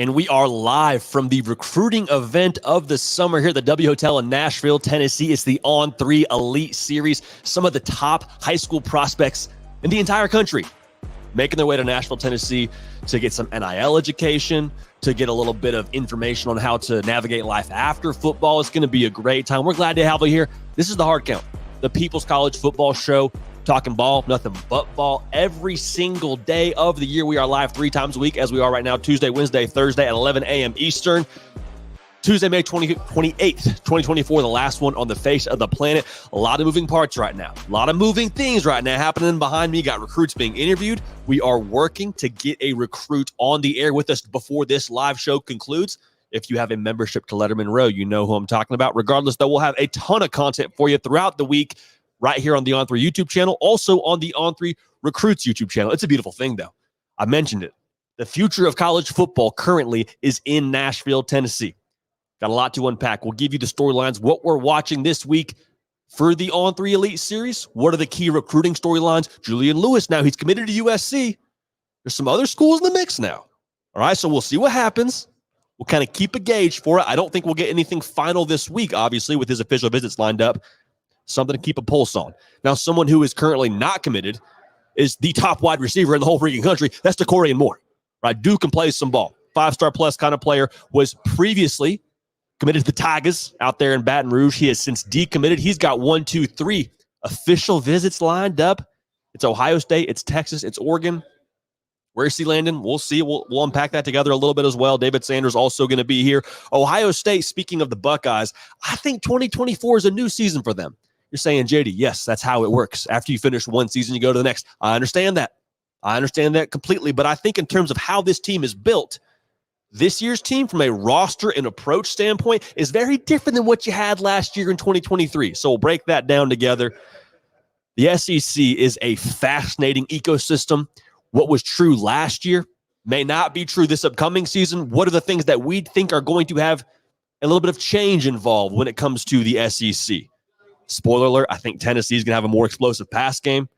And we are live from the recruiting event of the summer here at the W Hotel in Nashville, Tennessee. It's the On3 Elite Series. Some of the top high school prospects in the entire country making their way to Nashville, Tennessee to get some NIL education, to get a little bit of information on how to navigate life after football. It's going to be a great time. We're glad to have you here. This is the Hard Count, the People's College Football Show. Talking ball, nothing but ball every single day of the year. We are live 3 times a week as we are right now, Tuesday, Wednesday, Thursday at 11 a.m. Eastern. Tuesday, May 28th, 2024, the last one on the face of the planet. A lot of moving parts right now. A lot of moving things right now happening behind me. Got recruits being interviewed. We are working to get a recruit on the air with us before this live show concludes. If you have a membership to Letterman Row, you know who I'm talking about. Regardless, though, we'll have a ton of content for you throughout the week right here on the On3 YouTube channel, also on the On3 Recruits YouTube channel. It's a beautiful thing, though. I mentioned it. The future of college football currently is in Nashville, Tennessee. Got a lot to unpack. We'll give you the storylines, what we're watching this week for the On3 Elite Series. What are the key recruiting storylines? Julian Lewis, now he's committed to USC. There's some other schools in the mix now. All right, so we'll see what happens. We'll kind of keep a gauge for it. I don't think we'll get anything final this week, obviously, with his official visits lined up. Something to keep a pulse on. Now, someone who is currently not committed is the top wide receiver in the whole freaking country. That's DeCorian Moore, right? Duke can play some ball. 5-star plus kind of player. Was previously committed to the Tigers out there in Baton Rouge. He has since decommitted. He's got 1, 2, 3 official visits lined up. It's Ohio State. It's Texas. It's Oregon. Where is he landing? We'll see. We'll unpack that together a little bit as well. David Sanders also going to be here. Ohio State, speaking of the Buckeyes, I think 2024 is a new season for them. You're saying, JD, yes, that's how it works. After you finish one season, you go to the next. I understand that. I understand that completely. But I think in terms of how this team is built, this year's team from a roster and approach standpoint is very different than what you had last year in 2023. So we'll break that down together. The SEC is a fascinating ecosystem. What was true last year may not be true this upcoming season. What are the things that we think are going to have a little bit of change involved when it comes to the SEC? Spoiler alert, I think Tennessee is going to have a more explosive pass game.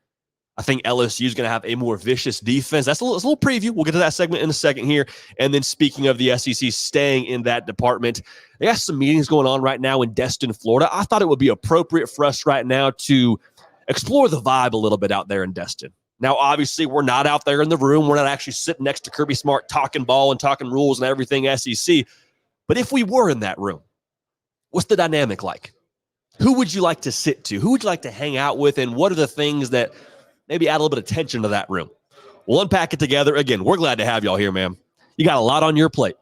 I think LSU is going to have a more vicious defense. That's a little preview. We'll get to that segment in a second here. And then speaking of the SEC, staying in that department, they got some meetings going on right now in Destin, Florida. I thought it would be appropriate for us right now to explore the vibe a little bit out there in Destin. Now, obviously, we're not out there in the room. We're not actually sitting next to Kirby Smart talking ball and talking rules and everything SEC. But if we were in that room, what's the dynamic like? Who would you like to sit to? Who would you like to hang out with? And what are the things that maybe add a little bit of tension to that room? We'll unpack it together. Again, we're glad to have y'all here, man. You got a lot on your plate.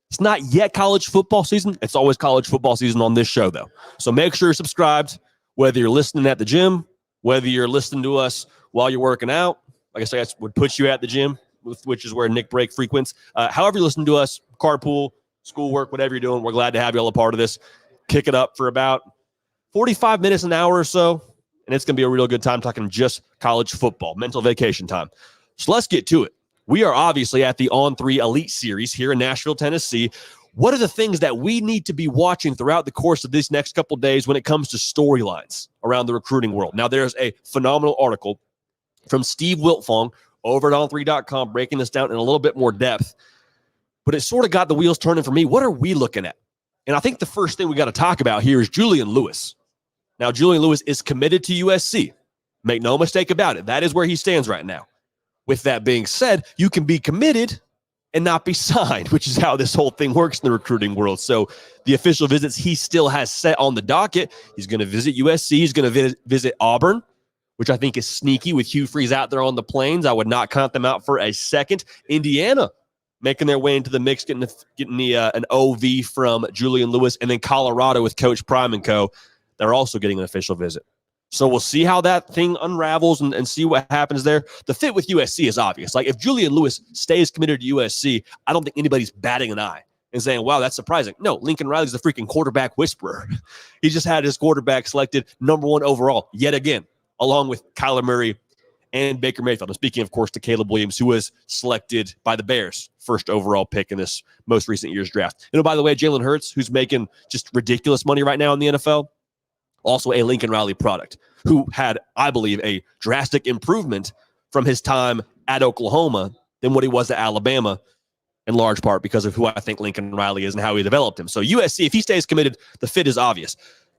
It's not yet college football season. It's always college football season on this show, though. So make sure you're subscribed, whether you're listening at the gym, whether you're listening to us while you're working out. Like I said, I would put you at the gym, which is where Nick Break frequents. However you listen to us, carpool, schoolwork, whatever you're doing, we're glad to have y'all a part of this. Kick it up for about 45 minutes, an hour or so, and it's going to be a real good time talking just college football, mental vacation time. So let's get to it. We are obviously at the On3 Elite Series here in Nashville, Tennessee. What are the things that we need to be watching throughout the course of these next couple of days when it comes to storylines around the recruiting world? Now, there's a phenomenal article from Steve Wiltfong over at on3.com breaking this down in a little bit more depth, but it sort of got the wheels turning for me. What are we looking at? And I think the first thing we got to talk about here is Julian Lewis. Now, Julian Lewis is committed to USC. Make no mistake about it. That is where he stands right now. With that being said, you can be committed and not be signed, which is how this whole thing works in the recruiting world. So the official visits he still has set on the docket. He's going to visit USC. He's going to visit Auburn, which I think is sneaky with Hugh Freeze out there on the plains. I would not count them out for a second. Indiana making their way into the mix, getting an OV from Julian Lewis, and then Colorado with Coach Prime and co. They're also getting an official visit. So we'll see how that thing unravels and see what happens there. The fit with USC is obvious. Like, if Julian Lewis stays committed to USC, I don't think anybody's batting an eye and saying, wow, that's surprising. No, Lincoln Riley's the freaking quarterback whisperer. He just had his quarterback selected #1 overall yet again, along with Kyler Murray and Baker Mayfield. And speaking, of course, to Caleb Williams, who was selected by the Bears, first overall pick in this most recent year's draft. By the way, Jalen Hurts, who's making just ridiculous money right now in the NFL, also a Lincoln Riley product, who had, I believe, a drastic improvement from his time at Oklahoma than what he was at Alabama. in large part because of who I think Lincoln Riley is and how he developed him. So USC, if he stays committed, the fit is obvious.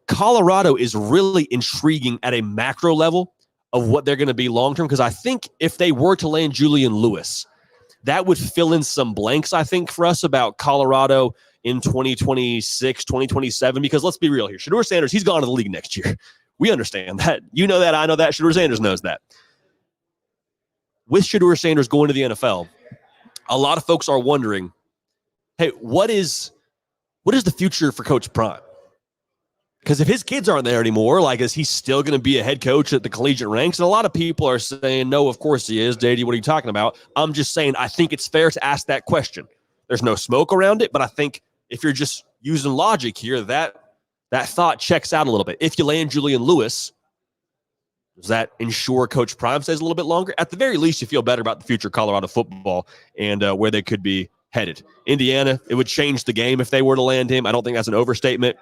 Colorado is really intriguing at a macro level of what they're going to be long-term, because I think if they were to land Julian Lewis, that would fill in some blanks, I think, for us about Colorado in 2026, 2027, because let's be real here. Shedeur Sanders, he's gone to the league next year. We understand that. You know that. I know that. Shedeur Sanders knows that. With Shedeur Sanders going to the NFL, a lot of folks are wondering, hey, what is the future for Coach Prime? Because if his kids aren't there anymore, like, is he still going to be a head coach at the collegiate ranks? And a lot of people are saying, no, of course he is. JD, what are you talking about? I'm just saying I think it's fair to ask that question. There's no smoke around it, but I think if you're just using logic here, that thought checks out a little bit. If you land Julian Lewis, does that ensure Coach Prime stays a little bit longer? At the very least, you feel better about the future of Colorado football and where they could be headed. Indiana, it would change the game if they were to land him. I don't think that's an overstatement.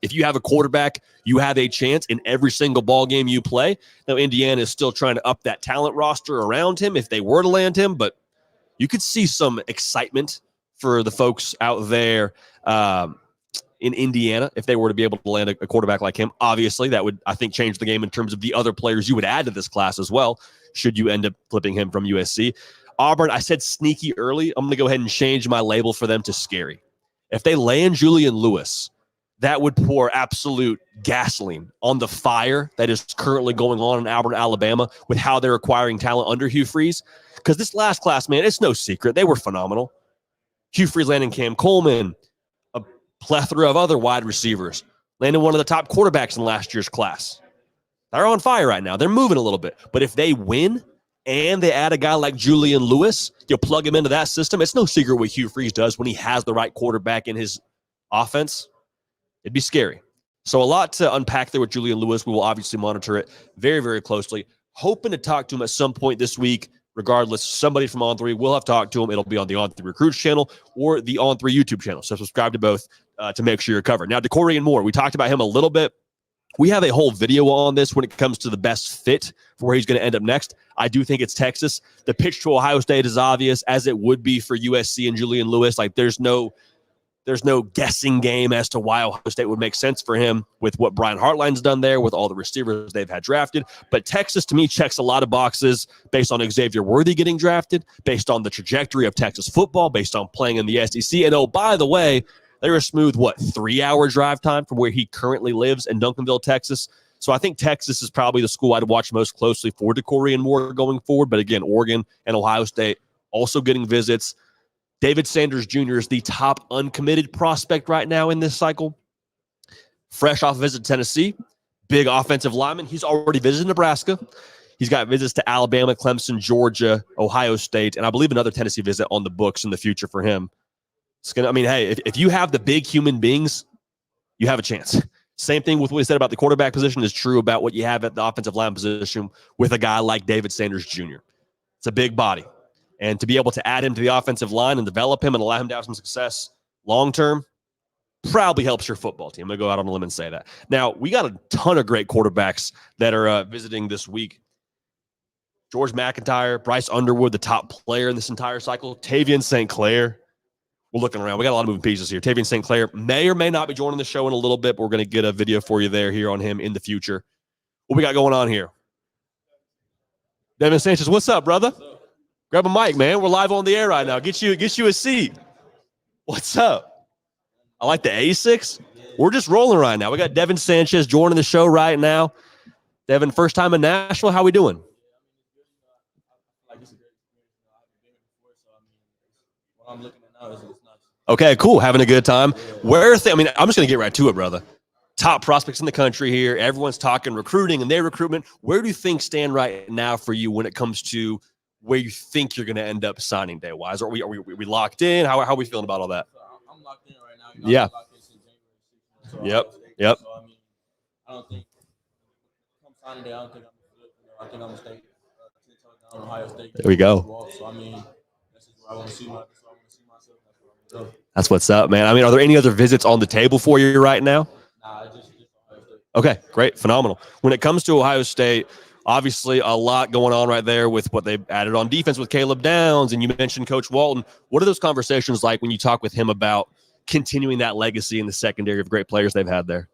If you have a quarterback, you have a chance in every single ball game you play. Now, Indiana is still trying to up that talent roster around him if they were to land him, but you could see some excitement for the folks out there in Indiana if they were to be able to land a quarterback like him. Obviously, that would, I think, change the game in terms of the other players you would add to this class as well, should you end up flipping him from USC. Auburn, I said sneaky early. I'm going to go ahead and change my label for them to scary. If they land Julian Lewis, that would pour absolute gasoline on the fire that is currently going on in Auburn, Alabama, with how they're acquiring talent under Hugh Freeze. Because this last class, man, it's no secret. They were phenomenal. Hugh Freeze landing Cam Coleman, a plethora of other wide receivers, landing one of the top quarterbacks in last year's class. They're on fire right now. They're moving a little bit. But if they win and they add a guy like Julian Lewis, you'll plug him into that system. It's no secret what Hugh Freeze does when he has the right quarterback in his offense. It'd be scary. So a lot to unpack there with Julian Lewis. We will obviously monitor it very, very closely. Hoping to talk to him at some point this week. Regardless, somebody from On3 will have talked to him. It'll be on the On3 Recruits channel or the On3 YouTube channel. So subscribe to both to make sure you're covered. Now, DeCorian Moore, we talked about him a little bit. We have a whole video on this when it comes to the best fit for where he's going to end up next. I do think it's Texas. The pitch to Ohio State is obvious, as it would be for USC and Julian Lewis. Like, there's no guessing game as to why Ohio State would make sense for him with what Brian Hartline's done there, with all the receivers they've had drafted. But Texas, to me, checks a lot of boxes based on Xavier Worthy getting drafted, based on the trajectory of Texas football, based on playing in the SEC. And, oh, by the way, they're a smooth, 3-hour drive time from where he currently lives in Duncanville, Texas. So I think Texas is probably the school I'd watch most closely for DeCorian Moore going forward. But, again, Oregon and Ohio State also getting visits. David Sanders Jr. is the top uncommitted prospect right now in this cycle. Fresh off a visit to Tennessee, big offensive lineman. He's already visited Nebraska. He's got visits to Alabama, Clemson, Georgia, Ohio State, and I believe another Tennessee visit on the books in the future for him. It's gonna. I mean, hey, if you have the big human beings, you have a chance. Same thing with what we said about the quarterback position is true about what you have at the offensive line position with a guy like David Sanders Jr. It's a big body. And to be able to add him to the offensive line and develop him and allow him to have some success long-term probably helps your football team. I'm going to go out on a limb and say that. Now, we got a ton of great quarterbacks that are visiting this week. George McIntyre, Bryce Underwood, the top player in this entire cycle. Tavian St. Clair. We're looking around. We got a lot of moving pieces here. Tavian St. Clair may or may not be joining the show in a little bit, but we're going to get a video for you here on him in the future. What we got going on here? Devin Sanchez, what's up, brother? Grab a mic, man. We're live on the air right now. Get you a seat. What's up? I like the A6. We're just rolling right now. We got Devin Sanchez joining the show right now. Devin, first time in Nashville. How we doing? Okay, cool. Having a good time. I'm just going to get right to it, brother. Top prospects in the country here. Everyone's talking recruiting and their recruitment. Where do things stand right now for you when it comes to where you think you're going to end up signing day-wise? Are we locked in? How are we feeling about all that? I'm locked in right now. Yeah. I'm locked in since January 6th. Yep. So, I don't think come signing day, I don't think I'm going to flip. I think I'm going to stay 10 toes down Ohio State. There we go. So, that's just where I want to see myself. That's where I'm going to go. That's what's up, man. Are there any other visits on the table for you right now? Nah, just Ohio State. Okay, great. Phenomenal. When it comes to Ohio State, Obviously, a lot going on right there with what they added on defense with Caleb Downs, and you mentioned Coach Walton. What are those conversations like when you talk with him about continuing that legacy in the secondary of great players they've had there?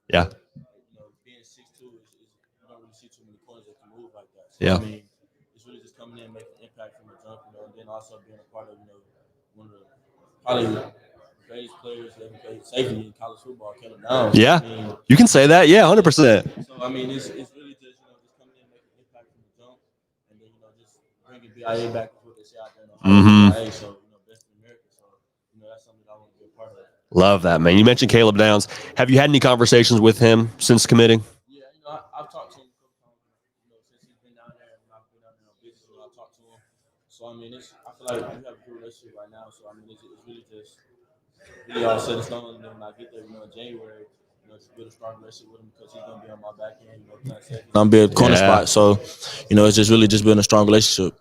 Yeah. Being 6'2" is you don't really see too many corners that can move like that. So, Yeah. I mean, it's really just coming in and making an impact from the jump, and then also being a part of, one of the probably the greatest players that ever played safety in college football, Caleb Downs. Yeah. I mean, You can say that. Yeah, 100%. so, I mean, it's really just, just coming in and making an impact from the jump, and then, just bringing BIA back is what they say out there in Ohio. BIA, so, best in America. So, that's something that I want to be a part of. Love that, man. You mentioned Caleb Downs. Have you had any conversations with him since committing? Yeah, I've talked to him a couple times, since he's been down there, and I've been down there on business, I've talked to him. So, I mean, I feel like we have a good relationship right now. So, I mean, it's really just really all set in stone. And then when I get there, in January, to build a strong relationship with him because he's going to be on my back end, I'm be a corner spot. So, it's just really just building a strong relationship.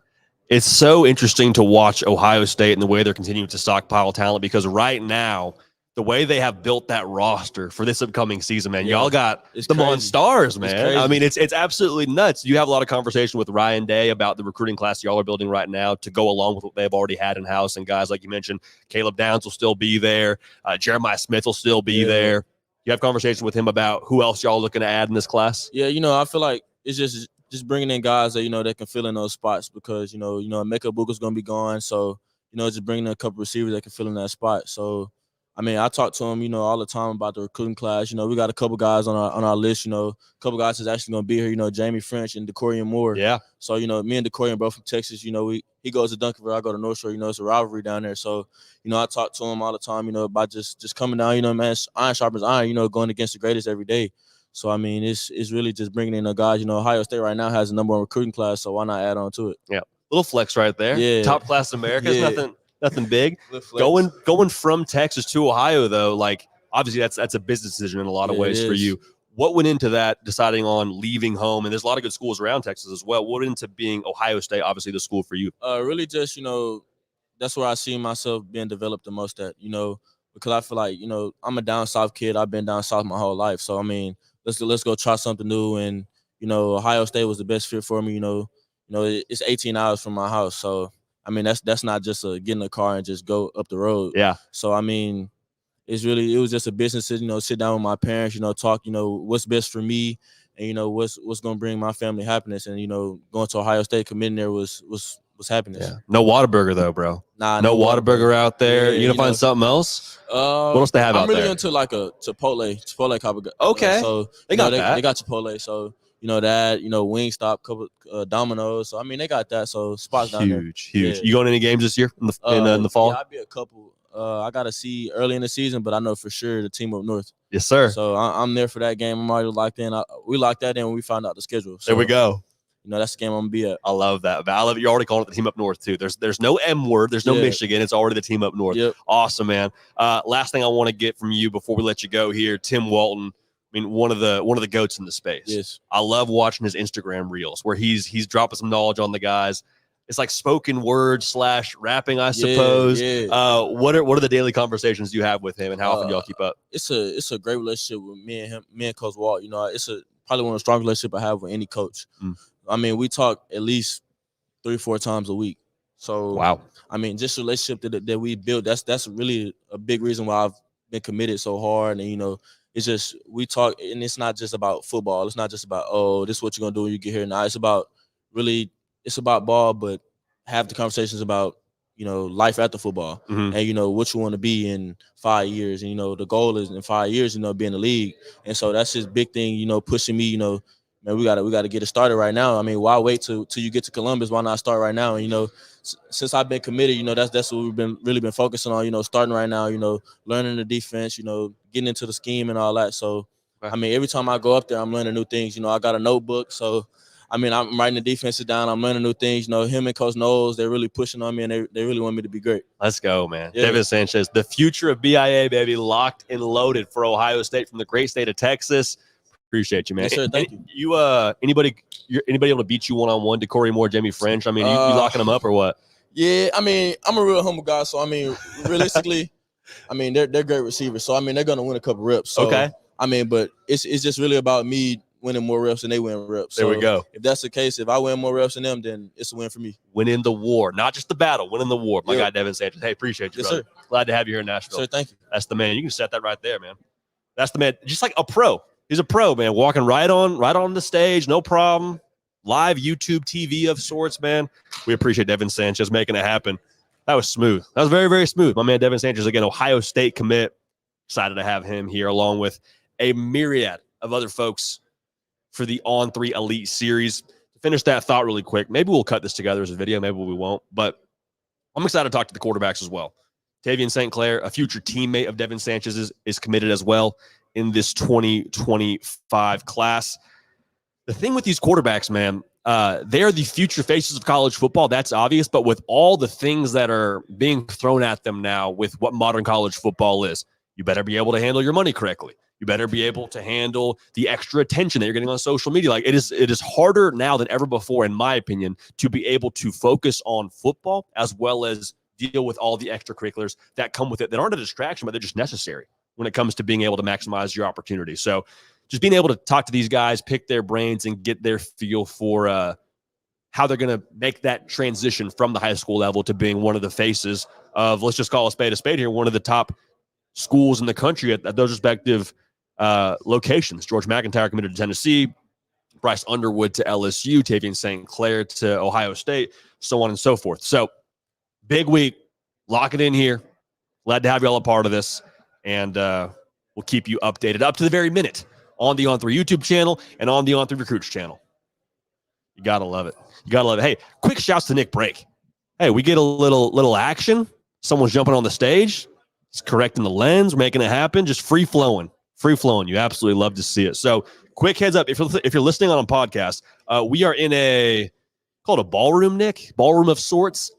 It's so interesting to watch Ohio State and the way they're continuing to stockpile talent, because right now, the way they have built that roster for this upcoming season, man, y'all got the Monstars, man. I mean, it's absolutely nuts. You have a lot of conversation with Ryan Day about the recruiting class y'all are building right now to go along with what they've already had in house, and guys like you mentioned, Caleb Downs will still be there, Jeremiah Smith will still be there. You have conversations with him about who else y'all looking to add in this class? Yeah, I feel like it's just bringing in guys that that can fill in those spots, because Emeka Booker's gonna be gone, so just bringing in a couple receivers that can fill in that spot. So, I mean, I talk to him, all the time about the recruiting class. We got a couple guys on our list. A couple guys that's actually gonna be here. Jamie French and DeCorian Moore. Yeah. So me and DeCorian both from Texas. He goes to Duncanville, I go to North Shore. It's a rivalry down there. So I talk to him all the time. About just coming down. Man, iron sharpens iron. Going against the greatest every day. So, I mean, it's really just bringing in a guys. Ohio State right now has the #1 recruiting class, so why not add on to it? Yeah, little flex right there. Yeah, top class in America. It's nothing big. Going from Texas to Ohio, though, like obviously that's a business decision in a lot of ways for you. What went into that, deciding on leaving home? And there's a lot of good schools around Texas as well. What went into being Ohio State, obviously the school for you? Really just that's where I see myself being developed the most at. Because I feel like I'm a down south kid. I've been down south my whole life. So, I mean, let's go try something new. And Ohio State was the best fit for me. It's 18 hours from my house, so I mean that's not just get in a car and just go up the road. Yeah. So, I mean, it was just a business to sit down with my parents, talk, what's best for me, and what's gonna bring my family happiness. And going to Ohio State, committing there was happiness. Yeah. No Whataburger though, bro. Nah, no Whataburger out there. You gonna find something else? What else they have out there? I'm really into like a Chipotle type of. Okay. So they got that. They got Chipotle. So that Wingstop, couple Domino's. So I mean they got that. So spots down there. Huge. Yeah. You going to any games this year in the fall? Yeah, I'll be a couple. I gotta see early in the season, but I know for sure the team up north. Yes, sir. So I'm there for that game. I'm already locked in. We locked that in when we found out the schedule. So, there we go. That's the game I'm gonna be at. I love that. I love it. You're already calling it the team up north too. There's no M word. There's no Michigan. It's already the team up north. Yep. Awesome, man. Last thing I want to get from you before we let you go here, Tim Walton. I mean, one of the goats in the space. Yes. I love watching his Instagram reels where he's dropping some knowledge on the guys. It's like spoken word / rapping, I suppose. Yeah. What are the daily conversations you have with him, and how often do y'all keep up? It's a great relationship with me and him, me and Coach Walt. It's probably one of the strongest relationships I have with any coach. I mean, we talk at least 3-4 times a week. So wow. I mean, just relationship that we built. That's really a big reason why I've been committed so hard. And it's just we talk, and it's not just about football. It's not just about this is what you're gonna do when you get here. Now it's about ball, but have the conversations about life after football, and what you want to be in 5 years. And the goal is in 5 years, be in the league. And so that's his big thing, pushing me. Man, we gotta get it started right now. I mean, why wait till you get to Columbus? Why not start right now? And since I've been committed, that's what we've really been focusing on. Starting right now. Learning the defense. Getting into the scheme and all that. So, I mean, every time I go up there, I'm learning new things. I got a notebook, so I mean, I'm writing the defenses down. I'm learning new things. Him and Coach Knowles, they're really pushing on me, and they really want me to be great. Let's go, man. Yeah. Devin Sanchez, the future of BIA, baby, locked and loaded for Ohio State from the great state of Texas. Appreciate you, man. Yes, sir. Thank you. Anybody able to beat you one-on-one? DeCorian Moore, Jamie French. I mean, you locking them up or what? Yeah, I mean, I'm a real humble guy, so I mean, realistically, I mean, they're great receivers. So, I mean, they're going to win a couple reps. So, Okay. I mean, but it's just really about me winning more reps than they win reps. There we go. If that's the case, if I win more reps than them, then it's a win for me. Winning the war, not just the battle, winning the war. My guy, Devin Sanchez. Hey, appreciate you, yes, brother. Sir. Glad to have you here in Nashville. Sir, thank you. That's the man. You can set that right there, man. That's the man. Just like a pro. He's a pro, man. Walking right on the stage, no problem. Live YouTube TV of sorts, man. We appreciate Devin Sanchez making it happen. That was smooth. That was very, very smooth. My man, Devin Sanchez, again, Ohio State commit. Excited to have him here along with a myriad of other folks for the On3 Elite Series. To finish that thought really quick, maybe we'll cut this together as a video, maybe we won't, but I'm excited to talk to the quarterbacks as well. Tavian St. Clair, a future teammate of Devin Sanchez, is committed as well in this 2025 class. The thing with these quarterbacks, man, they are the future faces of college football. That's obvious, but with all the things that are being thrown at them now with what modern college football is, you better be able to handle your money correctly. You better be able to handle the extra attention that you're getting on social media. Like it is harder now than ever before, in my opinion, to be able to focus on football as well as deal with all the extracurriculars that come with it that aren't a distraction, but they're just necessary when it comes to being able to maximize your opportunity. So just being able to talk to these guys, pick their brains, and get their feel for how they're going to make that transition from the high school level to being one of the faces of, let's just call a spade here, one of the top schools in the country at those respective locations. George McIntyre committed to Tennessee, Bryce Underwood to LSU, Tavian St. Clair to Ohio State, so on and so forth. So big week, lock it in here. Glad to have you all a part of this, and we'll keep you updated up to the very minute on the On3 YouTube channel and on the On3 Recruits channel. You got to love it. You got to love it. Hey, quick shouts to Nick Brake. Hey, we get a little action. Someone's jumping on the stage. It's correcting the lens, making it happen. Just free flowing. Free flowing. You absolutely love to see it. So quick heads up. If you're listening on a podcast, we are in called a ballroom, Nick. Ballroom of sorts.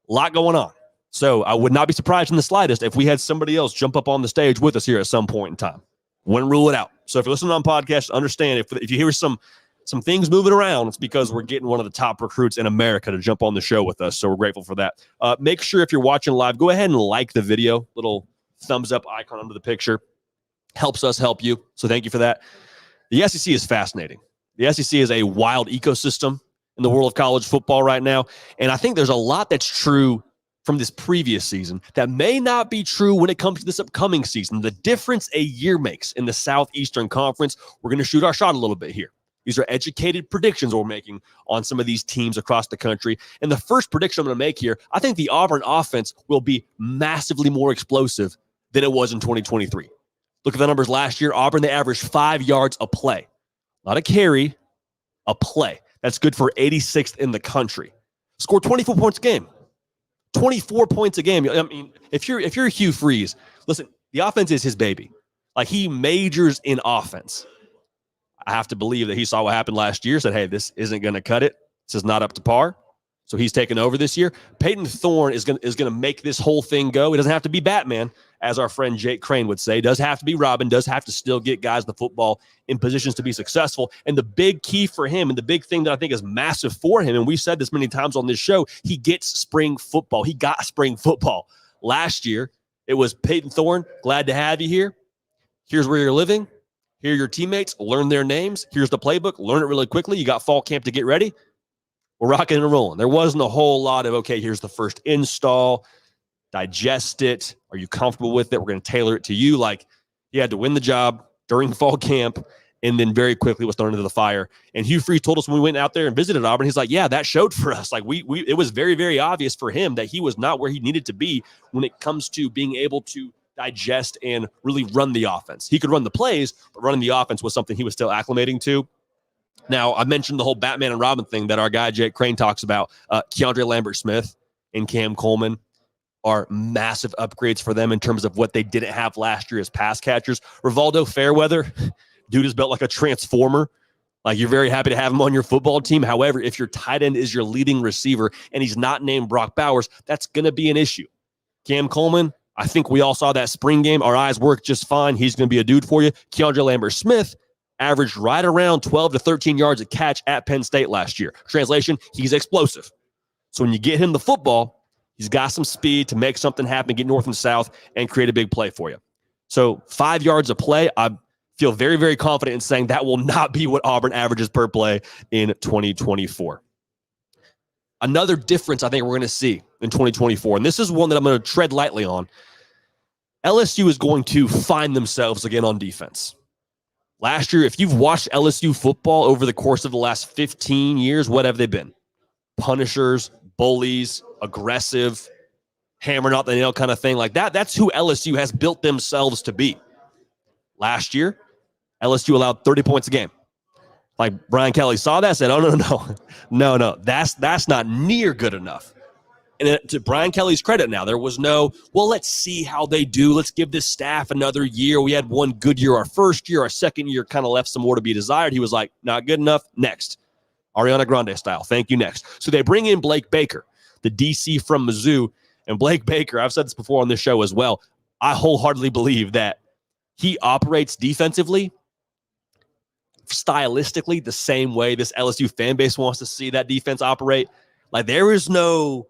A lot going on. So I would not be surprised in the slightest if we had somebody else jump up on the stage with us here at some point in time. Wouldn't rule it out. So if you're listening on podcasts, understand if you hear some things moving around, it's because we're getting one of the top recruits in America to jump on the show with us. So we're grateful for that. Make sure if you're watching live, go ahead and like the video. Little thumbs up icon under the picture. Helps us help you. So thank you for that. The SEC is fascinating. The SEC is a wild ecosystem in the world of college football right now. And I think there's a lot that's true from this previous season that may not be true when it comes to this upcoming season. The difference a year makes in the Southeastern Conference. We're going to shoot our shot a little bit here. These are educated predictions we're making on some of these teams across the country. And the first prediction I'm going to make here, I think the Auburn offense will be massively more explosive than it was in 2023. Look at the numbers last year. Auburn, they averaged 5 yards a play. Not a carry, a play. That's good for 86th in the country. Scored 24 points a game. 24 points a game. I mean, if you're Hugh Freeze, listen, the offense is his baby. Like, he majors in offense. I have to believe that he saw what happened last year, said, hey, this isn't going to cut it. This is not up to par. So he's taking over this year. Peyton Thorne is going to make this whole thing go. It doesn't have to be Batman, as our friend Jake Crane would say. It does have to be Robin, does have to still get guys the football in positions to be successful. And the big key for him, and the big thing that I think is massive for him, and we've said this many times on this show, he gets spring football. He got spring football. Last year, it was Peyton Thorne, glad to have you here. Here's where you're living. Here are your teammates. Learn their names. Here's the playbook. Learn it really quickly. You got fall camp to get ready. We're rocking and rolling. There wasn't a whole lot of, okay, here's the first install. Digest it. Are you comfortable with it? We're going to tailor it to you. Like, he had to win the job during fall camp and then very quickly was thrown into the fire. And Hugh Freeze told us when we went out there and visited Auburn, he's like, yeah, that showed for us. Like, it was very, very obvious for him that he was not where he needed to be when it comes to being able to digest and really run the offense. He could run the plays, but running the offense was something he was still acclimating to. Now, I mentioned the whole Batman and Robin thing that our guy Jake Crane talks about. Keandre Lambert-Smith and Cam Coleman are massive upgrades for them in terms of what they didn't have last year as pass catchers. Rivaldo Fairweather, dude is built like a transformer. Like, you're very happy to have him on your football team. However, if your tight end is your leading receiver and he's not named Brock Bowers, that's going to be an issue. Cam Coleman, I think we all saw that spring game. Our eyes worked just fine. He's going to be a dude for you. Keandre Lambert-Smith averaged right around 12 to 13 yards a catch at Penn State last year. Translation, he's explosive. So when you get him the football, He's got some speed to make something happen, get north and south, and create a big play for you. So 5 yards a play, I feel very, very confident in saying that will not be what Auburn averages per play in 2024. Another difference I think we're going to see in 2024, and this is one that I'm going to tread lightly on, LSU is going to find themselves again on defense. Last year, if you've watched LSU football over the course of the last 15 years, what have they been? Punishers, bullies, aggressive, hammering out the nail kind of thing like that. That's who LSU has built themselves to be. Last year, LSU allowed 30 points a game. Like Brian Kelly saw that, said, oh, no, that's not near good enough. And to Brian Kelly's credit now, there was no, well, let's see how they do. Let's give this staff another year. We had one good year our first year. Our second year kind of left some more to be desired. He was like, not good enough. Next. Ariana Grande style. Thank you. Next. So they bring in Blake Baker, the DC from Mizzou. And Blake Baker, I've said this before on this show as well, I wholeheartedly believe that he operates defensively, stylistically, the same way this LSU fan base wants to see that defense operate. Like, there is no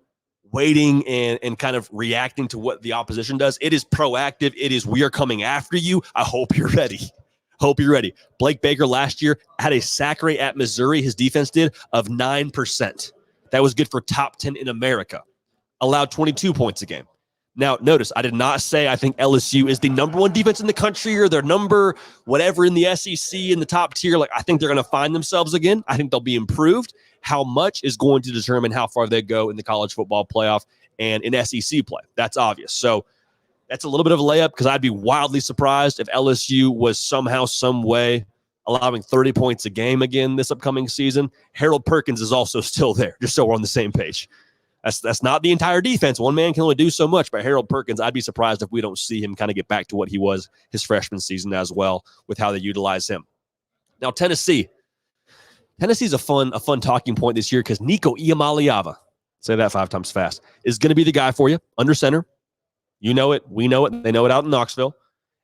waiting and kind of reacting to what the opposition does. It is proactive. It is, we are coming after you. I hope you're ready. Hope you're ready. Blake Baker last year had a sack rate at Missouri, his defense did, of 9%. That was good for top 10 in America. Allowed 22 points a game. Now, notice, I did not say I think LSU is the number one defense in the country or their number whatever in the SEC in the top tier. Like, I think they're going to find themselves again. I think they'll be improved. How much is going to determine how far they go in the college football playoff and in SEC play. That's obvious. So that's a little bit of a layup because I'd be wildly surprised if LSU was somehow, some way allowing 30 points a game again this upcoming season. Harold Perkins is also still there, just so we're on the same page. That's not the entire defense. One man can only do so much, but Harold Perkins, I'd be surprised if we don't see him kind of get back to what he was his freshman season as well with how they utilize him. Now, Tennessee's a fun talking point this year because Nico Iamaleava, say that 5 times fast, is going to be the guy for you under center. You know it. We know it. They know it out in Knoxville.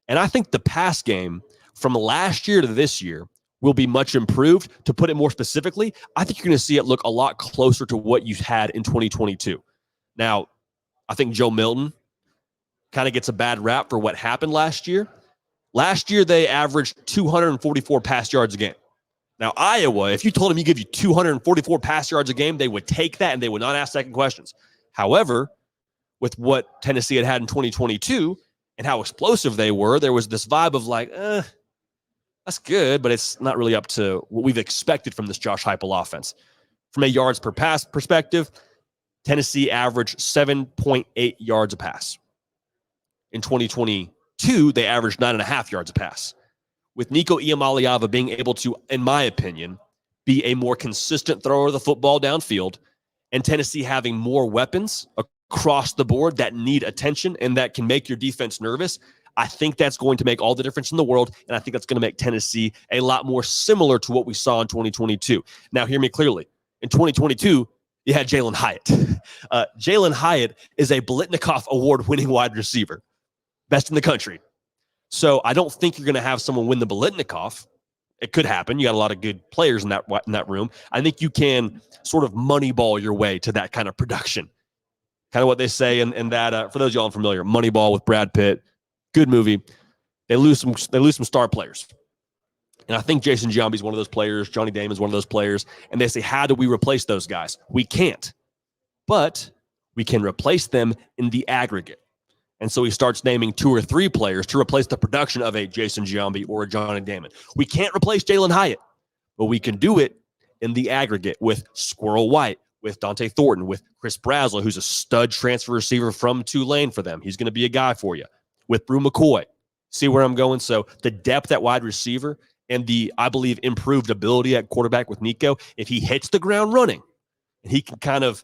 And I think the pass game from last year to this year will be much improved. To put it more specifically, I think you're going to see it look a lot closer to what you had in 2022. Now, I think Joe Milton kind of gets a bad rap for what happened last year. Last year, they averaged 244 pass yards a game. Now, Iowa, if you told them you give you 244 pass yards a game, they would take that and they would not ask second questions. However, with what Tennessee had in 2022 and how explosive they were, there was this vibe of like, that's good, but it's not really up to what we've expected from this Josh Heupel offense. From a yards per pass perspective, Tennessee averaged 7.8 yards a pass. In 2022, they averaged 9.5 yards a pass. With Nico Iamaleava being able to, in my opinion, be a more consistent thrower of the football downfield, and Tennessee having more weapons across the board that need attention and that can make your defense nervous, I think that's going to make all the difference in the world, and I think that's going to make Tennessee a lot more similar to what we saw in 2022. Now, hear me clearly. In 2022, you had Jalen Hyatt. Jalen Hyatt is a Biletnikoff Award-winning wide receiver, best in the country. So I don't think you're going to have someone win the Biletnikoff. It could happen. You got a lot of good players in that room. I think you can sort of moneyball your way to that kind of production. Kind of what they say in that, for those of y'all unfamiliar, Moneyball with Brad Pitt. Good movie. They lose some star players. And I think Jason Giambi is one of those players. Johnny Damon is one of those players. And they say, how do we replace those guys? We can't. But we can replace them in the aggregate. And so he starts naming 2 or 3 players to replace the production of a Jason Giambi or a Johnny Damon. We can't replace Jalen Hyatt, but we can do it in the aggregate with Squirrel White, with Dante Thornton, with Chris Brazzell, who's a stud transfer receiver from Tulane for them. He's going to be a guy for you. With Brew McCoy. See where I'm going? So the depth at wide receiver and the, I believe, improved ability at quarterback with Nico, if he hits the ground running and he can kind of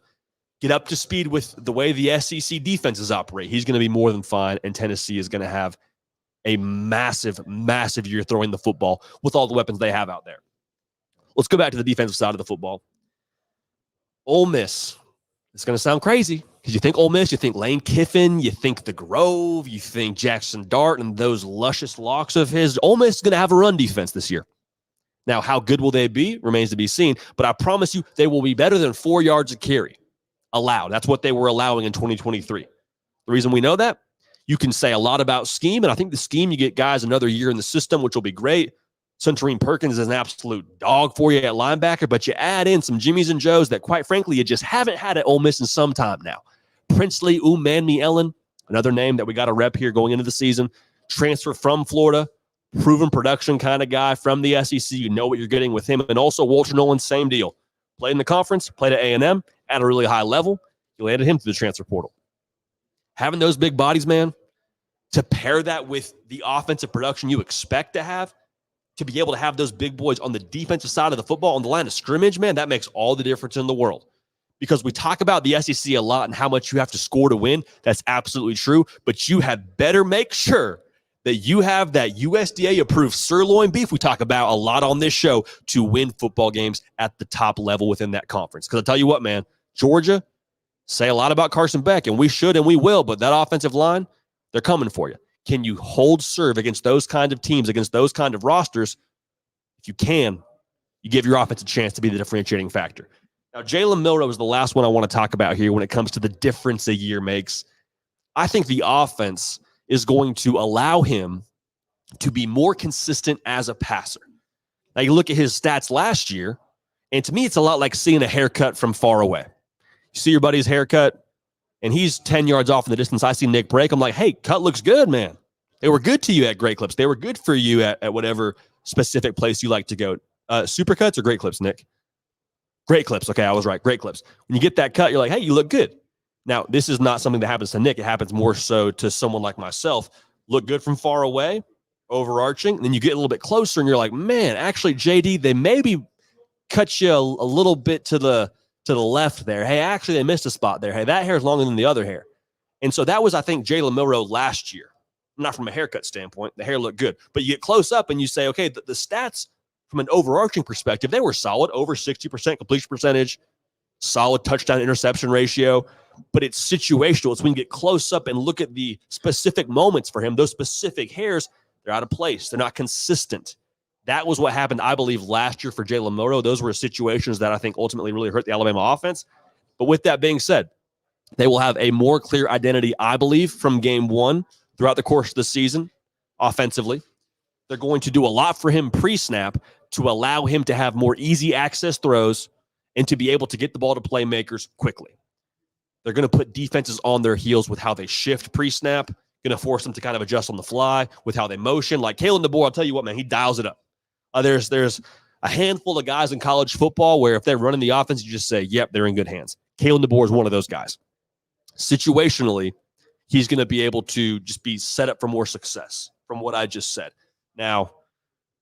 get up to speed with the way the SEC defenses operate, he's going to be more than fine, and Tennessee is going to have a massive, massive year throwing the football with all the weapons they have out there. Let's go back to the defensive side of the football. Ole Miss. It's going to sound crazy because you think Ole Miss, you think Lane Kiffin, you think the Grove, you think Jackson Dart and those luscious locks of his. Ole Miss is going to have a run defense this year. Now, how good will they be remains to be seen, but I promise you they will be better than 4 yards a carry. allowed. That's what they were allowing in 2023. The reason we know that, you can say a lot about scheme, and I think the scheme, you get guys another year in the system, which will be great. Centurine Perkins is an absolute dog for you at linebacker, but you add in some Jimmies and Joes that, quite frankly, you just haven't had at Ole Miss in some time now. Princely Umanmielen, another name that we got to rep here going into the season. Transfer from Florida, proven production kind of guy from the SEC. You know what you're getting with him. And also Walter Nolan, same deal. Played in the conference, played at A&M at a really high level. You landed him through the transfer portal. Having those big bodies, man, to pair that with the offensive production you expect to have, to be able to have those big boys on the defensive side of the football, on the line of scrimmage, man, that makes all the difference in the world. Because we talk about the SEC a lot and how much you have to score to win. That's absolutely true. But you had better make sure that you have that USDA-approved sirloin beef we talk about a lot on this show to win football games at the top level within that conference. Because I'll tell you what, man, Georgia, say a lot about Carson Beck, and we should and we will, but that offensive line, they're coming for you. Can you hold serve against those kind of teams, against those kind of rosters? If you can, you give your offense a chance to be the differentiating factor. Now, Jalen Milroe is the last one I want to talk about here when it comes to the difference a year makes. I think the offense is going to allow him to be more consistent as a passer. Now, you look at his stats last year, and to me, it's a lot like seeing a haircut from far away. You see your buddy's haircut, and he's 10 yards off in the distance. I see Nick break. I'm like, hey, cut looks good, man. They were good to you at Great Clips. They were good for you at whatever specific place you like to go. Supercuts or Great Clips, Nick? Great Clips. Okay, I was right. Great Clips. When you get that cut, you're like, hey, you look good. Now, this is not something that happens to Nick. It happens more so to someone like myself. Look good from far away, overarching. Then you get a little bit closer, and you're like, man, actually, JD, they maybe cut you a little bit to the left there. Hey, actually, they missed a spot there. Hey, that hair is longer than the other hair. And so that was, I think, Jalen Milroe last year. Not from a haircut standpoint. The hair looked good. But you get close up, and you say, okay, the stats from an overarching perspective, they were solid. Over 60% completion percentage, solid touchdown interception ratio. But it's situational. It's when you get close up and look at the specific moments for him, those specific hairs, they're out of place. They're not consistent. That was what happened, I believe, last year for Jalen Milroe. Those were situations that I think ultimately really hurt the Alabama offense. But with that being said, they will have a more clear identity, I believe, from game one throughout the course of the season offensively. They're going to do a lot for him pre-snap to allow him to have more easy access throws and to be able to get the ball to playmakers quickly. They're going to put defenses on their heels with how they shift pre-snap, going to force them to kind of adjust on the fly with how they motion. Like Kalen DeBoer, I'll tell you what, man, he dials it up. There's a handful of guys in college football where if they're running the offense, you just say, yep, they're in good hands. Kalen DeBoer is one of those guys. Situationally, he's going to be able to just be set up for more success from what I just said. Now,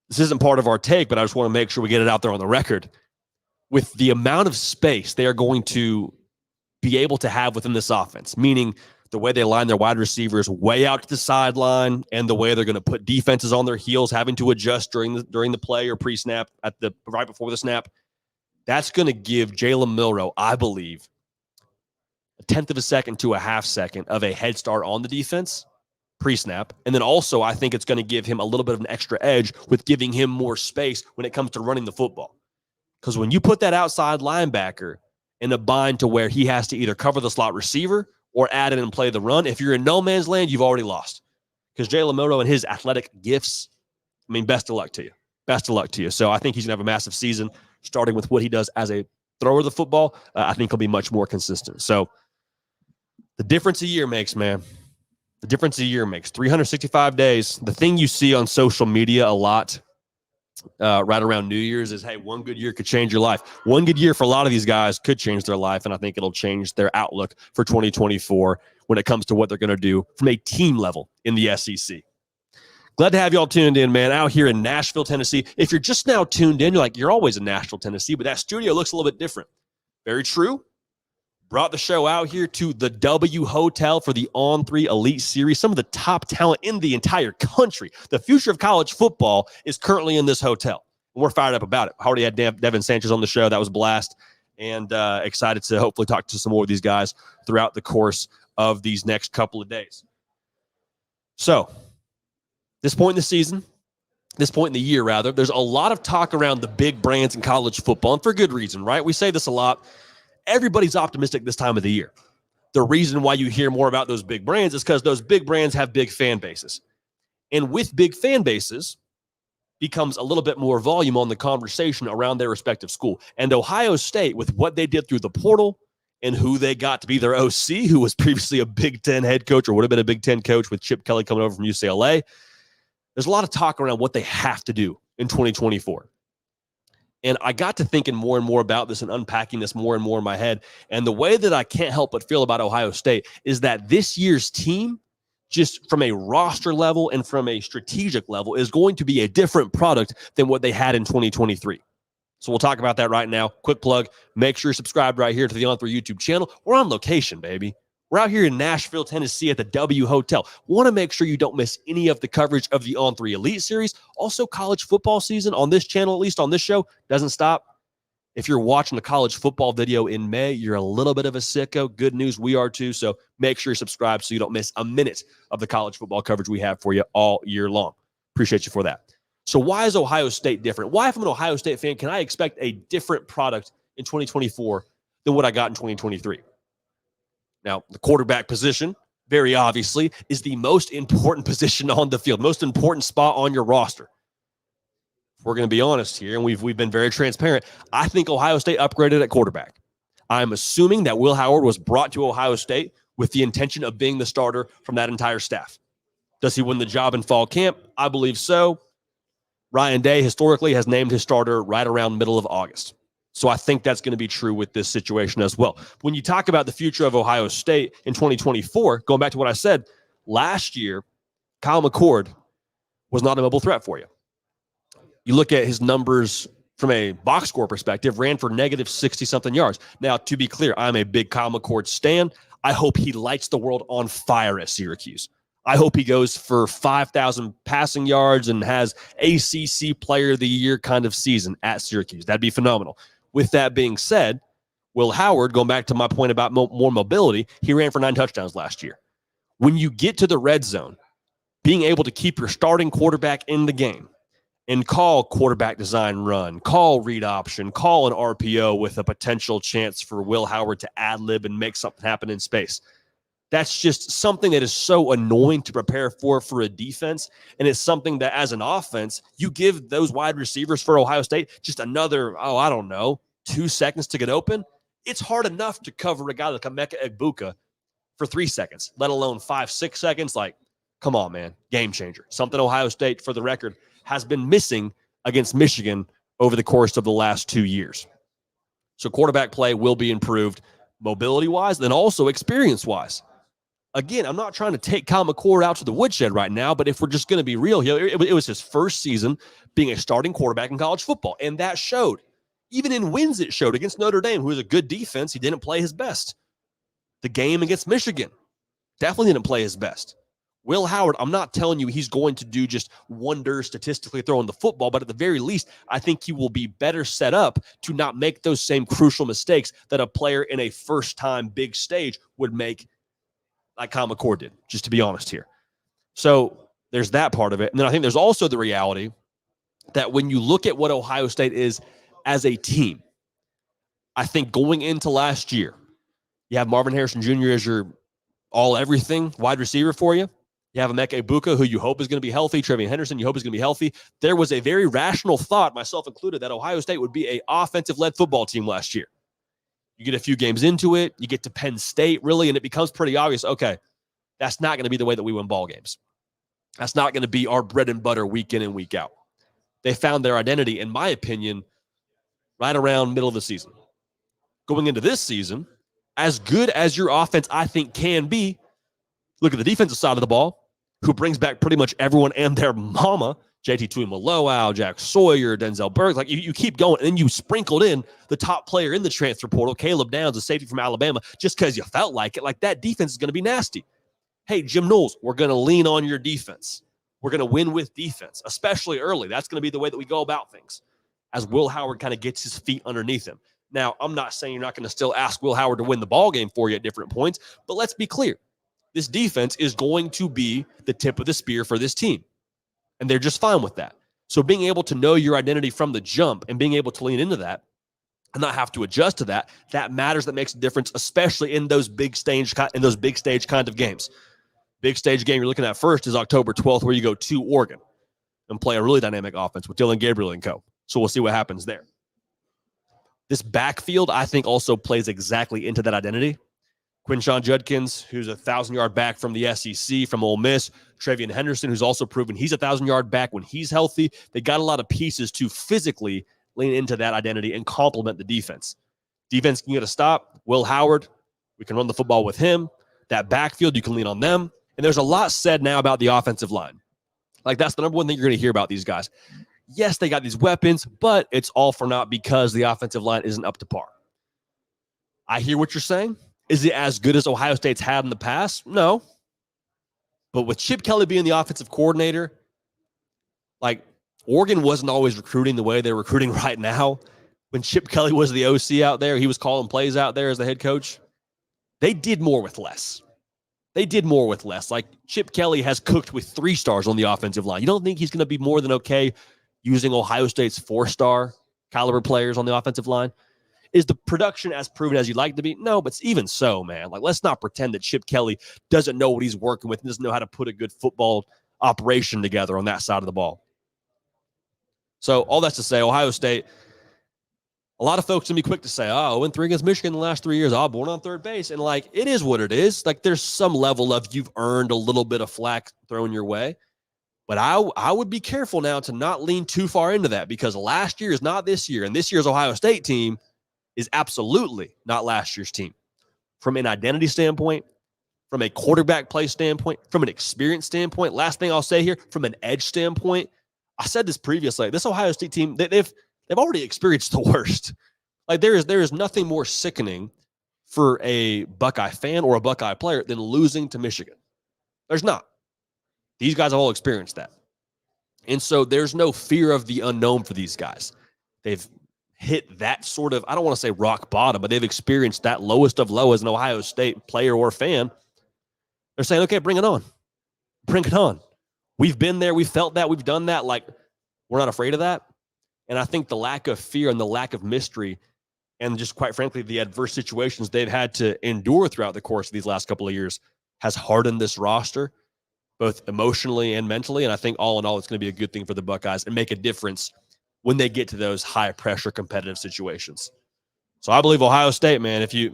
this isn't part of our take, but I just want to make sure we get it out there on the record. With the amount of space they are going to be able to have within this offense, meaning the way they line their wide receivers way out to the sideline and the way they're going to put defenses on their heels, having to adjust during the play or pre-snap right before the snap, that's going to give Jalen Milroe, I believe, a tenth of a second to a half second of a head start on the defense pre-snap. And then also I think it's going to give him a little bit of an extra edge with giving him more space when it comes to running the football. Because when you put that outside linebacker in a bind to where he has to either cover the slot receiver or add in and play the run, if you're in no man's land, you've already lost. Because Jalen Milroe and his athletic gifts, I mean, best of luck to you. Best of luck to you. So I think he's going to have a massive season, starting with what he does as a thrower of the football. I think he'll be much more consistent. So the difference a year makes, man. The difference a year makes. 365 days. The thing you see on social media a lot right around New Year's is, hey, one good year could change your life. One good year for a lot of these guys could change their life, and I think it'll change their outlook for 2024 when it comes to what they're going to do from a team level in the SEC. Glad to have you all tuned in, man, out here in Nashville, Tennessee. If you're just now tuned in, you're like, you're always in Nashville, Tennessee, but that studio looks a little bit different. Very true. Brought the show out here to the W Hotel for the On3 Elite Series. Some of the top talent in the entire country. The future of college football is currently in this hotel. We're fired up about it. I already had Devin Sanchez on the show. That was a blast. And excited to hopefully talk to some more of these guys throughout the course of these next couple of days. So, this point in the season, this point in the year, rather, there's a lot of talk around the big brands in college football, and for good reason, right? We say this a lot. Everybody's optimistic this time of the year. The reason why you hear more about those big brands is because those big brands have big fan bases. And with big fan bases becomes a little bit more volume on the conversation around their respective school. And Ohio State, with what they did through the portal and who they got to be their OC, who was previously a Big Ten head coach or would have been a Big Ten coach with Chip Kelly coming over from UCLA, there's a lot of talk around what they have to do in 2024. And I got to thinking more and more about this and unpacking this more and more in my head. And the way that I can't help but feel about Ohio State is that this year's team, just from a roster level and from a strategic level, is going to be a different product than what they had in 2023. So we'll talk about that right now. Quick plug, make sure you're subscribed right here to the On3 YouTube channel. We're on location, baby. We're out here in Nashville, Tennessee at the W Hotel. Want to make sure you don't miss any of the coverage of the On3 Elite Series. Also, college football season on this channel, at least on this show, doesn't stop. If you're watching a college football video in May, you're a little bit of a sicko. Good news, we are too. So make sure you're subscribed so you don't miss a minute of the college football coverage we have for you all year long. Appreciate you for that. So why is Ohio State different? Why, if I'm an Ohio State fan, can I expect a different product in 2024 than what I got in 2023? Now, the quarterback position, very obviously, is the most important position on the field, most important spot on your roster. If we're going to be honest here, and we've been very transparent, I think Ohio State upgraded at quarterback. I'm assuming that Will Howard was brought to Ohio State with the intention of being the starter from that entire staff. Does he win the job in fall camp? I believe so. Ryan Day historically has named his starter right around middle of August. So I think that's going to be true with this situation as well. When you talk about the future of Ohio State in 2024, going back to what I said, last year, Kyle McCord was not a mobile threat for you. You look at his numbers from a box score perspective, ran for negative 60-something yards. Now, to be clear, I'm a big Kyle McCord stan. I hope he lights the world on fire at Syracuse. I hope he goes for 5,000 passing yards and has ACC Player of the Year kind of season at Syracuse. That'd be phenomenal. With that being said, Will Howard, going back to my point about more mobility, he ran for 9 touchdowns last year. When you get to the red zone, being able to keep your starting quarterback in the game and call quarterback design run, call read option, call an RPO with a potential chance for Will Howard to ad-lib and make something happen in space. That's just something that is so annoying to prepare for a defense. And it's something that as an offense, you give those wide receivers for Ohio State just another, 2 seconds to get open. It's hard enough to cover a guy like Emeka Egbuka for 3 seconds, let alone 5-6 seconds. Like, come on, man. Game changer. Something Ohio State, for the record, has been missing against Michigan over the course of the last 2 years. So quarterback play will be improved mobility-wise and also experience-wise. Again, I'm not trying to take Kyle McCord out to the woodshed right now, but if we're just going to be real here, it was his first season being a starting quarterback in college football, and that showed. Even in wins, it showed. Against Notre Dame, who was a good defense, he didn't play his best. The game against Michigan, definitely didn't play his best. Will Howard, I'm not telling you he's going to do just wonders statistically throwing the football, but at the very least, I think he will be better set up to not make those same crucial mistakes that a player in a first-time big stage would make, like Kyle McCord did, just to be honest here. So there's that part of it. And then I think there's also the reality that when you look at what Ohio State is as a team, I think going into last year, you have Marvin Harrison Jr. as your all-everything wide receiver for you. You have Emeka Egbuka, who you hope is going to be healthy. Trevion Henderson, you hope is going to be healthy. There was a very rational thought, myself included, that Ohio State would be an offensive-led football team last year. You get a few games into it, you get to Penn State, really, and it becomes pretty obvious, okay, that's not going to be the way that we win ball games. That's not going to be our bread and butter week in and week out. They found their identity, in my opinion, right around middle of the season. Going into this season, as good as your offense, I think, can be, look at the defensive side of the ball, who brings back pretty much everyone and their mama, JT Tuimoloau, Jack Sawyer, Denzel Burke. Like, you keep going, and then you sprinkled in the top player in the transfer portal, Caleb Downs, a safety from Alabama, just because you felt like it. Like, that defense is going to be nasty. Hey, Jim Knowles, we're going to lean on your defense. We're going to win with defense, especially early. That's going to be the way that we go about things as Will Howard kind of gets his feet underneath him. Now, I'm not saying you're not going to still ask Will Howard to win the ball game for you at different points, but let's be clear. This defense is going to be the tip of the spear for this team, and they're just fine with that. So being able to know your identity from the jump and being able to lean into that, and not have to adjust to that. That matters. That makes a difference, especially in those big stage kind of games. Big stage game you're looking at first is October 12th, where you go to Oregon and play a really dynamic offense with Dylan Gabriel and co. So we'll see what happens there. This backfield, I think, also plays exactly into that identity. Quinshon Judkins, who's a 1,000-yard back from the SEC, from Ole Miss. Travion Henderson, who's also proven he's a 1,000-yard back when he's healthy. They got a lot of pieces to physically lean into that identity and complement the defense. Defense can get a stop. Will Howard, we can run the football with him. That backfield, you can lean on them. And there's a lot said now about the offensive line. Like, that's the number one thing you're going to hear about these guys. Yes, they got these weapons, but it's all for naught because the offensive line isn't up to par. I hear what you're saying. Is it as good as Ohio State's had in the past? No. But with Chip Kelly being the offensive coordinator, like, Oregon wasn't always recruiting the way they're recruiting right now. When Chip Kelly was the OC out there, he was calling plays out there as the head coach. They did more with less. Like, Chip Kelly has cooked with 3 stars on the offensive line. You don't think he's going to be more than okay using Ohio State's 4-star caliber players on the offensive line? Is the production as proven as you'd like to be? No, but even so, man. Like, let's not pretend that Chip Kelly doesn't know what he's working with and doesn't know how to put a good football operation together on that side of the ball. So all that's to say, Ohio State, a lot of folks can be quick to say, oh, 0-3 against Michigan in the last 3 years. Oh, born on third base. And, like, it is what it is. Like, there's some level of you've earned a little bit of flack thrown your way. But I would be careful now to not lean too far into that, because last year is not this year. And this year's Ohio State team is absolutely not last year's team. From an identity standpoint, from a quarterback play standpoint, from an experience standpoint, last thing I'll say here, from an edge standpoint, I said this previously, this Ohio State team, they've already experienced the worst. Like, there is nothing more sickening for a Buckeye fan or a Buckeye player than losing to Michigan. There's not. These guys have all experienced that. And so there's no fear of the unknown for these guys. They've hit that sort of, I don't want to say rock bottom, but they've experienced that lowest of low as an Ohio State player or fan. They're saying, okay, bring it on. Bring it on. We've been there. We felt that. We've done that. Like, we're not afraid of that. And I think the lack of fear and the lack of mystery and just, quite frankly, the adverse situations they've had to endure throughout the course of these last couple of years has hardened this roster, both emotionally and mentally. And I think all in all, it's going to be a good thing for the Buckeyes and make a difference when they get to those high-pressure competitive situations. So I believe Ohio State, man, if you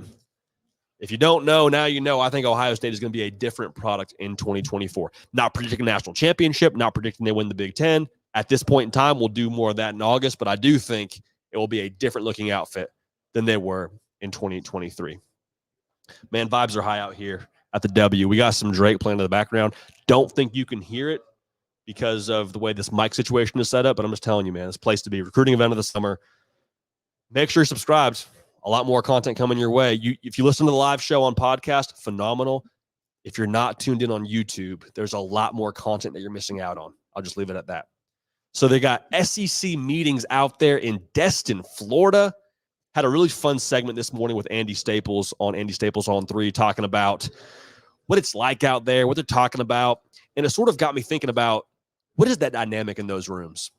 don't know, now you know. I think Ohio State is going to be a different product in 2024. Not predicting a national championship, not predicting they win the Big Ten. At this point in time, we'll do more of that in August, but I do think it will be a different-looking outfit than they were in 2023. Man, vibes are high out here at the W. We got some Drake playing in the background. Don't think you can hear it because of the way this mic situation is set up, but I'm just telling you, man, it's a place to be. Recruiting event of the summer. Make sure you're subscribed. A lot more content coming your way. If you listen to the live show on podcast, phenomenal. If you're not tuned in on YouTube, there's a lot more content that you're missing out on. I'll just leave it at that. So they got SEC meetings out there in Destin, Florida. Had a really fun segment this morning with Andy Staples on On3, talking about what it's like out there, what they're talking about. And it sort of got me thinking about, what is that dynamic in those rooms?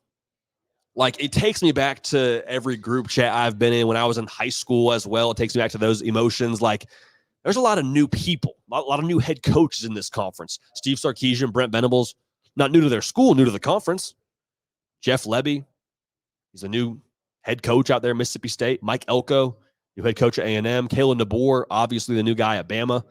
Like, it takes me back to every group chat I've been in when I was in high school as well. It takes me back to those emotions. Like, there's a lot of new people, a lot of new head coaches in this conference. Steve Sarkisian, Brent Venables, not new to their school, new to the conference. Jeff Lebby, he's a new head coach out there at Mississippi State. Mike Elko, new head coach at A&M. Kalen DeBoer, obviously the new guy at Bama.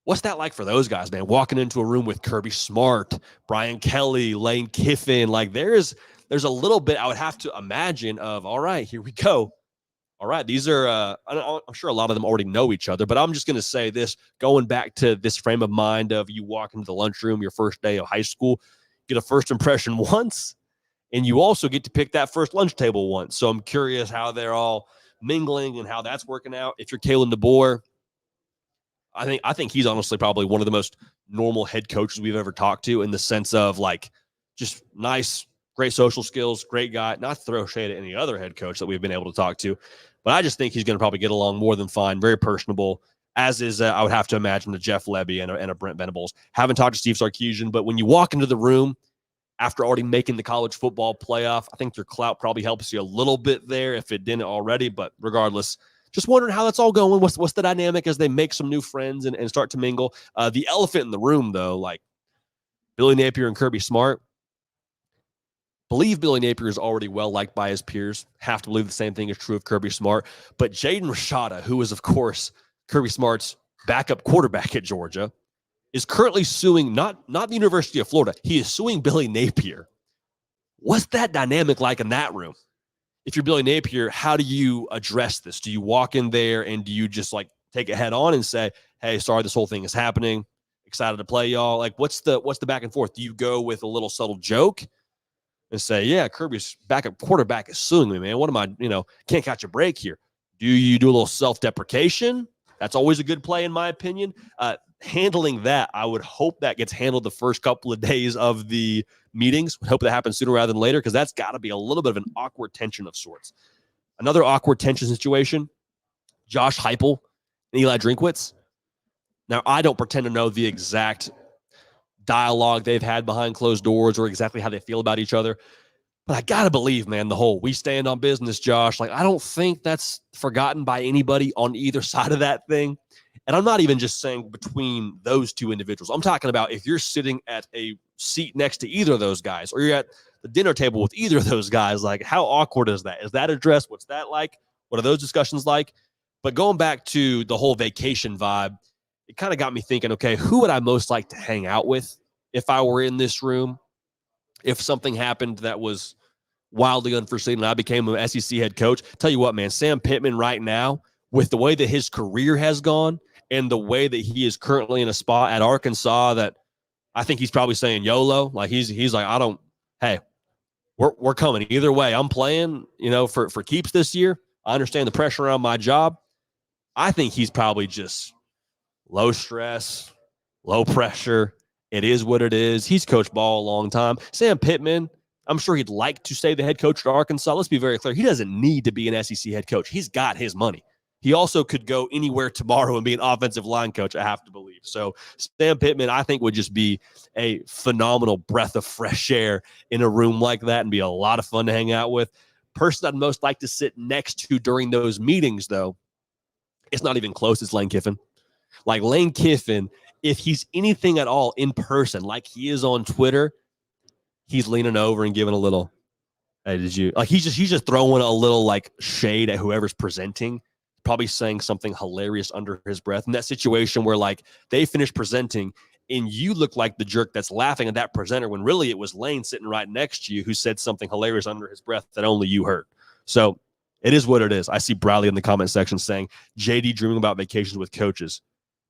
What's that like for those guys, man? Walking into a room with Kirby Smart, Brian Kelly, Lane Kiffin. Like, there's a little bit, I would have to imagine, of, all right, here we go. All right, these are, I'm sure a lot of them already know each other, but I'm just going to say this, going back to this frame of mind of you walk into the lunchroom your first day of high school, get a first impression once, and you also get to pick that first lunch table once. So I'm curious how they're all mingling and how that's working out. If you're Kalen DeBoer, I think he's honestly probably one of the most normal head coaches we've ever talked to, in the sense of, like, just nice, great social skills, great guy. Not to throw shade at any other head coach that we've been able to talk to, but I just think he's going to probably get along more than fine. Very personable, as is, I would have to imagine, the Jeff Lebby and a Brent Venables. Haven't talked to Steve Sarkisian, but when you walk into the room after already making the college football playoff. I think your clout probably helps you a little bit there if it didn't already, but regardless, just wondering how that's all going. What's the dynamic as they make some new friends and start to mingle? The elephant in the room, though, like Billy Napier and Kirby Smart. Believe Billy Napier is already well-liked by his peers. Have to believe the same thing is true of Kirby Smart. But Jaden Rashada, who is, of course, Kirby Smart's backup quarterback at Georgia, is currently suing not the University of Florida. He is suing Billy Napier. What's that dynamic like in that room? If you're Billy Napier, how do you address this? Do you walk in there and do you just like take it head on and say, hey, sorry, this whole thing is happening. Excited to play y'all. Like, what's the back and forth? Do you go with a little subtle joke and say, yeah, Kirby's backup quarterback is suing me, man. What am I, can't catch a break here? Do you do a little self-deprecation? That's always a good play, in my opinion. Handling that, I would hope that gets handled the first couple of days of the meetings. Would hope that happens sooner rather than later, because that's got to be a little bit of an awkward tension of sorts. Another awkward tension situation, Josh Heupel and Eli Drinkwitz. Now, I don't pretend to know the exact dialogue they've had behind closed doors or exactly how they feel about each other. But I got to believe, man, the whole we stand on business, Josh. Like, I don't think that's forgotten by anybody on either side of that thing. And I'm not even just saying between those two individuals. I'm talking about if you're sitting at a seat next to either of those guys or you're at the dinner table with either of those guys, like how awkward is that? Is that addressed? What's that like? What are those discussions like? But going back to the whole vacation vibe, it kind of got me thinking, okay, who would I most like to hang out with if I were in this room? If something happened that was wildly unforeseen and I became an SEC head coach, tell you what, man, Sam Pittman right now, with the way that his career has gone and the way that he is currently in a spot at Arkansas that I think he's probably saying YOLO. Like he's like, hey, we're coming either way. I'm playing, for keeps this year. I understand the pressure around my job. I think he's probably just low stress, low pressure. It is what it is. He's coached ball a long time. Sam Pittman, I'm sure he'd like to stay the head coach at Arkansas. Let's be very clear. He doesn't need to be an SEC head coach. He's got his money. He also could go anywhere tomorrow and be an offensive line coach, I have to believe. So Sam Pittman, I think, would just be a phenomenal breath of fresh air in a room like that and be a lot of fun to hang out with. Person I'd most like to sit next to during those meetings, though, it's not even close. It's Lane Kiffin. Like Lane Kiffin, if he's anything at all in person, like he is on Twitter, he's leaning over and giving a little, hey, did you, like he's just throwing a little like shade at whoever's presenting, probably saying something hilarious under his breath. In that situation where like they finish presenting and you look like the jerk that's laughing at that presenter when really it was Lane sitting right next to you who said something hilarious under his breath that only you heard. So it is what it is. I see Bradley in the comment section saying, JD dreaming about vacations with coaches.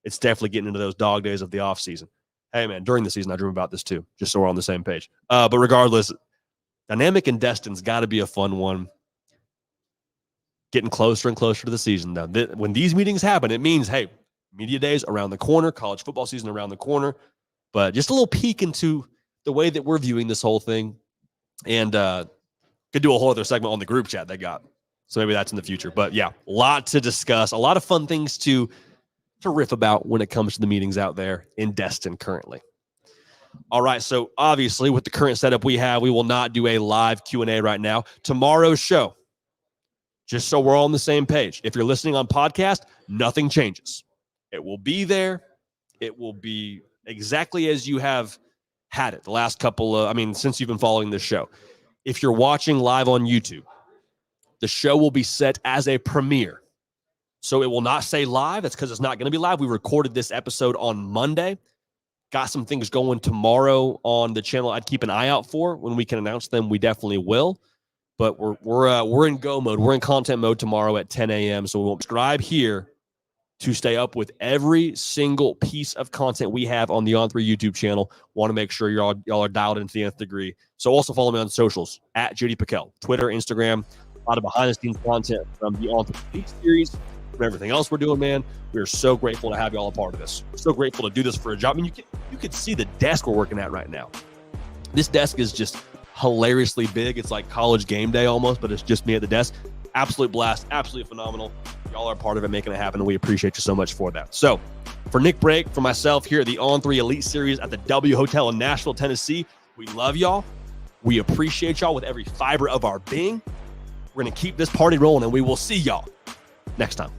It's definitely getting into those dog days of the offseason. Hey, man, during the season, I dream about this too, just so we're on the same page. But regardless, dynamic in Destin's got to be a fun one. Getting closer and closer to the season, though. When these meetings happen, it means, hey, media days around the corner, college football season around the corner. But just a little peek into the way that we're viewing this whole thing. And could do a whole other segment on the group chat they got. So maybe that's in the future. But, yeah, a lot to discuss, a lot of fun things to riff about when it comes to the meetings out there in Destin currently. All right, so obviously with the current setup we have, we will not do a live Q&A right now. Tomorrow's show, just so we're all on the same page. If you're listening on podcast, nothing changes. It will be there. It will be exactly as you have had it the last couple of, since you've been following this show. If you're watching live on YouTube, the show will be set as a premiere. So it will not say live. That's because it's not going to be live. We recorded this episode on Monday. Got some things going tomorrow on the channel I'd keep an eye out for. When we can announce them, we definitely will. But we're in go mode. We're in content mode tomorrow at 10 a.m. So we'll subscribe here to stay up with every single piece of content we have on the On3 YouTube channel. Want to make sure y'all are dialed into the nth degree. So also follow me on socials at JD Pickell, Twitter, Instagram. A lot of behind-the-scenes content from the On3 Elite Series, from everything else we're doing, man. We are so grateful to have you all a part of this. We're so grateful to do this for a job. You could see the desk we're working at right now. This desk is just hilariously big. It's like college game day almost, but it's just me at the desk. Absolute blast, absolutely phenomenal. Y'all are a part of it, making it happen, and we appreciate you so much for that. So, for Nick Brake, for myself here at the On3 Elite Series at the W Hotel in Nashville, Tennessee, we love y'all. We appreciate y'all with every fiber of our being. We're going to keep this party rolling, and we will see y'all next time.